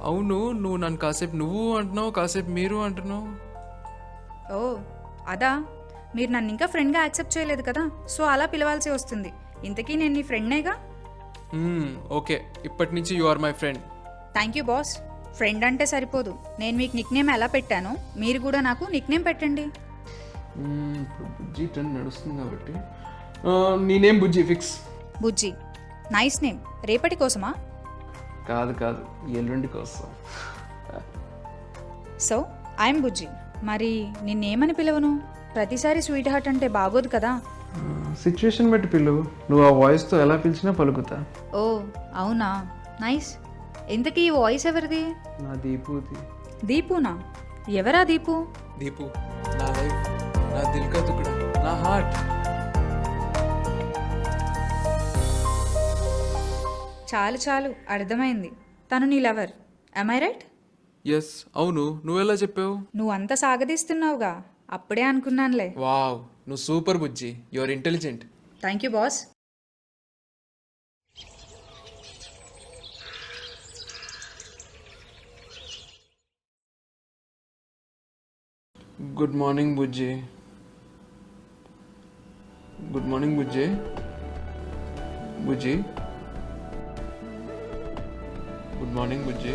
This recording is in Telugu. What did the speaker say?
అవును, నువ్వు నన్ను కాసేపు నువ్వు అంటున్నావు, కాసేపు మీరు అంటున్నావు. ఓ అదా, మీరు నన్ను ఇంకా ఫ్రెండ్గా యాక్సెప్ట్ చేయలేదు కదా, సో అలా పిలవాల్సి వస్తుంది. ఇంతకీ నేను నీ ఫ్రెండ్నేగా. ఓకే, ఇప్పటి నుంచి you are my friend. Thank you boss. Friend అంటే సరిపోదు, నేను మీకు నిక్ నేమ్ ఎలా పెట్టానో మీరు కూడా నాకు నిక్ నేమ్ పెట్టండి. ఇప్పుడు బుజ్జి ట్రెండ్ నడుస్తుంది కాబట్టి నేనేం బుజ్జి ఫిక్స్. బుజ్జి, నైస్ నేమ్. రేపటి కోసమా? కాదు కాదు, ఎల్లుండి కోసం. సో ఐఎమ్ బుజ్జి. మరి నిన్నేమని పిలవను? ప్రతిసారి స్వీట్ హార్ట్ అంటే బాగోదు కదా. సిచ్యువేషన్ బట్టి పిలువు, నువ్వు ఆ వాయిస్తో ఎలా పిలిచినా పలుకుతా. ఓ అవునా, నైస్. ఇంతకీ ఈ వాయిస్ ఎవరిది? నా దీపుది. దీపునా? ఎవరా దీపు? దీపు నా లైఫ్, నా దిల్ కా తుకడా, నా హార్ట్. చాలు చాలు, అర్థమైంది. తను నీ లవర్, ఐ రైట్? ఎస్ అవును, నువ్వెలా చెప్పావు? నువ్వు అంత సాగదీస్తున్నావుగా, అప్పుడే అనుకున్నానులే. వావ్, నువ్వు super Bujji, you are intelligent. Thank you boss. Good morning Bujji. Good morning Bujji. Bujji, good morning Bujji.